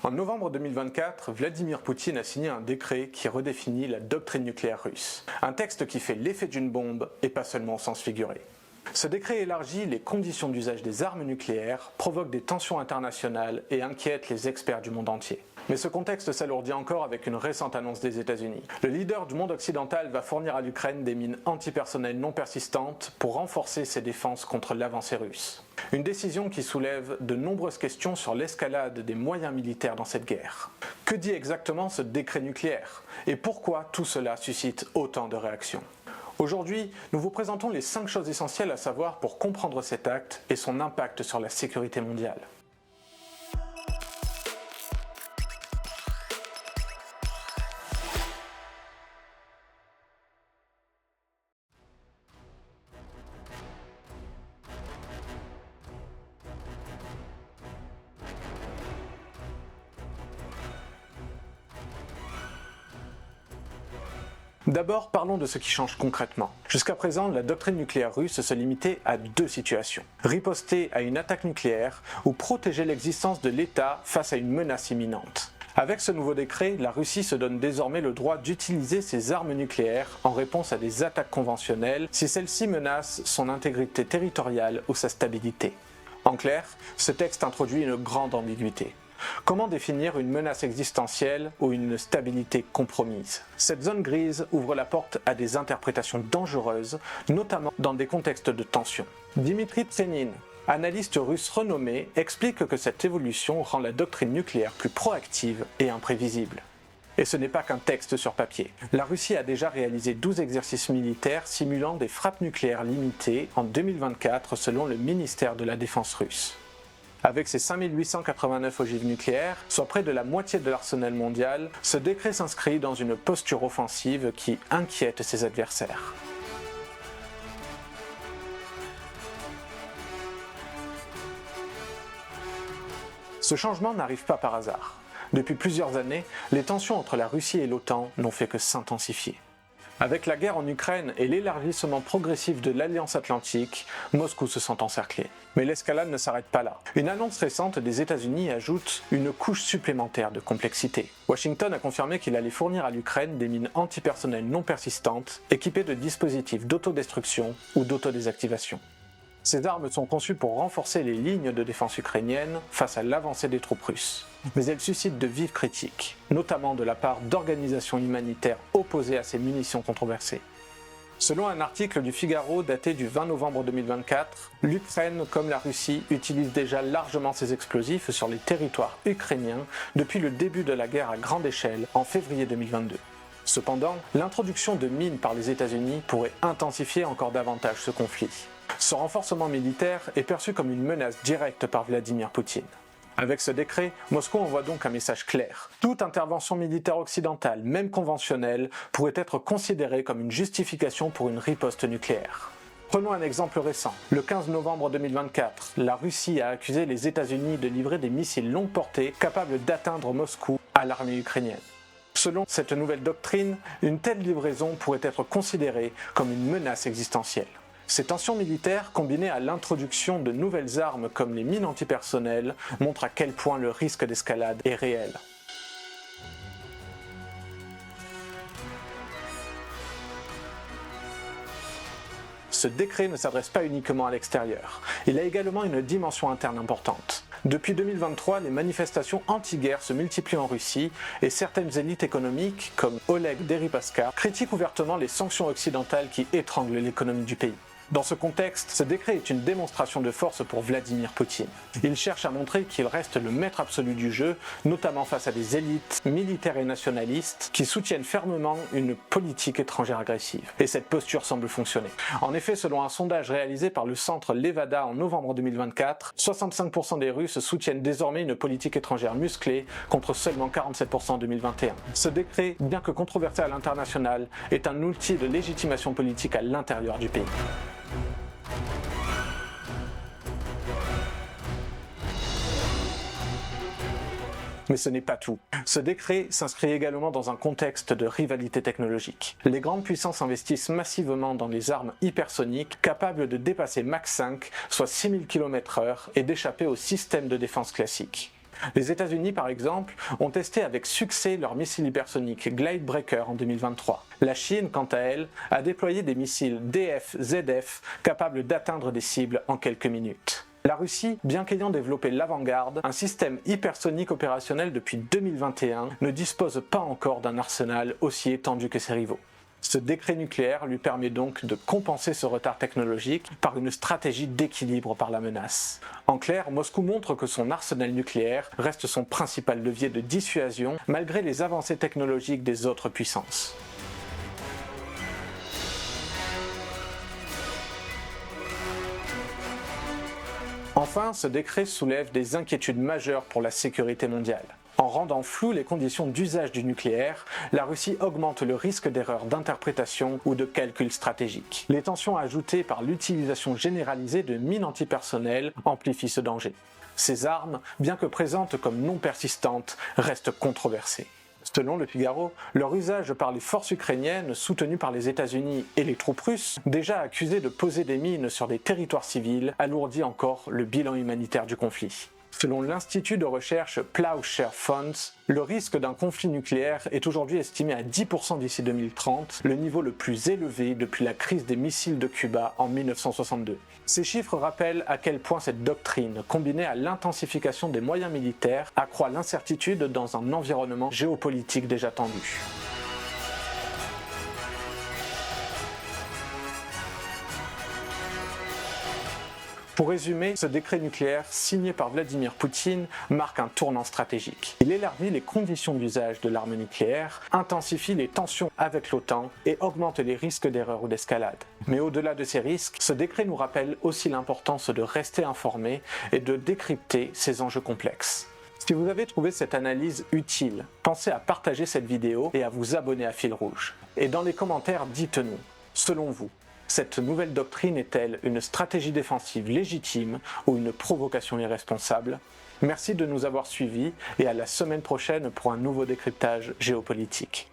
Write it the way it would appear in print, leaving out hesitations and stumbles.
En novembre 2024, Vladimir Poutine a signé un décret qui redéfinit la doctrine nucléaire russe. Un texte qui fait l'effet d'une bombe et pas seulement au sens figuré. Ce décret élargit les conditions d'usage des armes nucléaires, provoque des tensions internationales et inquiète les experts du monde entier. Mais ce contexte s'alourdit encore avec une récente annonce des États-Unis. Le leader du monde occidental va fournir à l'Ukraine des mines antipersonnelles non persistantes pour renforcer ses défenses contre l'avancée russe. Une décision qui soulève de nombreuses questions sur l'escalade des moyens militaires dans cette guerre. Que dit exactement ce décret nucléaire? Et pourquoi tout cela suscite autant de réactions? Aujourd'hui, nous vous présentons les 5 choses essentielles à savoir pour comprendre cet acte et son impact sur la sécurité mondiale. D'abord, parlons de ce qui change concrètement. Jusqu'à présent, la doctrine nucléaire russe se limitait à 2 situations. Riposter à une attaque nucléaire ou protéger l'existence de l'État face à une menace imminente. Avec ce nouveau décret, la Russie se donne désormais le droit d'utiliser ses armes nucléaires en réponse à des attaques conventionnelles si celles-ci menacent son intégrité territoriale ou sa stabilité. En clair, ce texte introduit une grande ambiguïté. Comment définir une menace existentielle ou une stabilité compromise? Cette zone grise ouvre la porte à des interprétations dangereuses, notamment dans des contextes de tension. Dimitri Tsenin, analyste russe renommé, explique que cette évolution rend la doctrine nucléaire plus proactive et imprévisible. Et ce n'est pas qu'un texte sur papier. La Russie a déjà réalisé 12 exercices militaires simulant des frappes nucléaires limitées en 2024 selon le ministère de la Défense russe. Avec ses 5889 ogives nucléaires, soit près de la moitié de l'arsenal mondial, ce décret s'inscrit dans une posture offensive qui inquiète ses adversaires. Ce changement n'arrive pas par hasard. Depuis plusieurs années, les tensions entre la Russie et l'OTAN n'ont fait que s'intensifier. Avec la guerre en Ukraine et l'élargissement progressif de l'Alliance Atlantique, Moscou se sent encerclé. Mais l'escalade ne s'arrête pas là. Une annonce récente des États-Unis ajoute une couche supplémentaire de complexité. Washington a confirmé qu'il allait fournir à l'Ukraine des mines antipersonnelles non persistantes, équipées de dispositifs d'autodestruction ou d'autodésactivation. Ces armes sont conçues pour renforcer les lignes de défense ukrainiennes face à l'avancée des troupes russes. Mais elles suscitent de vives critiques, notamment de la part d'organisations humanitaires opposées à ces munitions controversées. Selon un article du Figaro daté du 20 novembre 2024, l'Ukraine comme la Russie utilisent déjà largement ces explosifs sur les territoires ukrainiens depuis le début de la guerre à grande échelle en février 2022. Cependant, l'introduction de mines par les États-Unis pourrait intensifier encore davantage ce conflit. Ce renforcement militaire est perçu comme une menace directe par Vladimir Poutine. Avec ce décret, Moscou envoie donc un message clair. Toute intervention militaire occidentale, même conventionnelle, pourrait être considérée comme une justification pour une riposte nucléaire. Prenons un exemple récent. Le 15 novembre 2024, la Russie a accusé les États-Unis de livrer des missiles longue portée capables d'atteindre Moscou à l'armée ukrainienne. Selon cette nouvelle doctrine, une telle livraison pourrait être considérée comme une menace existentielle. Ces tensions militaires, combinées à l'introduction de nouvelles armes comme les mines antipersonnelles, montrent à quel point le risque d'escalade est réel. Ce décret ne s'adresse pas uniquement à l'extérieur, il a également une dimension interne importante. Depuis 2023, les manifestations anti-guerre se multiplient en Russie et certaines élites économiques, comme Oleg Deripaska, critiquent ouvertement les sanctions occidentales qui étranglent l'économie du pays. Dans ce contexte, ce décret est une démonstration de force pour Vladimir Poutine. Il cherche à montrer qu'il reste le maître absolu du jeu, notamment face à des élites militaires et nationalistes qui soutiennent fermement une politique étrangère agressive. Et cette posture semble fonctionner. En effet, selon un sondage réalisé par le centre Levada en novembre 2024, 65% des Russes soutiennent désormais une politique étrangère musclée contre seulement 47% en 2021. Ce décret, bien que controversé à l'international, est un outil de légitimation politique à l'intérieur du pays. Mais ce n'est pas tout. Ce décret s'inscrit également dans un contexte de rivalité technologique. Les grandes puissances investissent massivement dans les armes hypersoniques capables de dépasser Mach 5, soit 6000 km/h, et d'échapper au système de défense classique. Les États-Unis, par exemple, ont testé avec succès leur missile hypersonique Glide Breaker en 2023. La Chine, quant à elle, a déployé des missiles DF-ZF capables d'atteindre des cibles en quelques minutes. La Russie, bien qu'ayant développé l'avant-garde, un système hypersonique opérationnel depuis 2021, ne dispose pas encore d'un arsenal aussi étendu que ses rivaux. Ce décret nucléaire lui permet donc de compenser ce retard technologique par une stratégie d'équilibre par la menace. En clair, Moscou montre que son arsenal nucléaire reste son principal levier de dissuasion malgré les avancées technologiques des autres puissances. Enfin, ce décret soulève des inquiétudes majeures pour la sécurité mondiale. En rendant floues les conditions d'usage du nucléaire, la Russie augmente le risque d'erreurs d'interprétation ou de calcul stratégique. Les tensions ajoutées par l'utilisation généralisée de mines antipersonnelles amplifient ce danger. Ces armes, bien que présentes comme non persistantes, restent controversées. Selon Le Figaro, leur usage par les forces ukrainiennes soutenues par les États-Unis et les troupes russes, déjà accusées de poser des mines sur des territoires civils, alourdit encore le bilan humanitaire du conflit. Selon l'Institut de recherche Plowshare Funds, le risque d'un conflit nucléaire est aujourd'hui estimé à 10% d'ici 2030, le niveau le plus élevé depuis la crise des missiles de Cuba en 1962. Ces chiffres rappellent à quel point cette doctrine, combinée à l'intensification des moyens militaires, accroît l'incertitude dans un environnement géopolitique déjà tendu. Pour résumer, ce décret nucléaire signé par Vladimir Poutine marque un tournant stratégique. Il élargit les conditions d'usage de l'arme nucléaire, intensifie les tensions avec l'OTAN et augmente les risques d'erreur ou d'escalade. Mais au-delà de ces risques, ce décret nous rappelle aussi l'importance de rester informé et de décrypter ces enjeux complexes. Si vous avez trouvé cette analyse utile, pensez à partager cette vidéo et à vous abonner à Fil Rouge. Et dans les commentaires, dites-nous, selon vous, cette nouvelle doctrine est-elle une stratégie défensive légitime ou une provocation irresponsable? Merci de nous avoir suivis et à la semaine prochaine pour un nouveau décryptage géopolitique.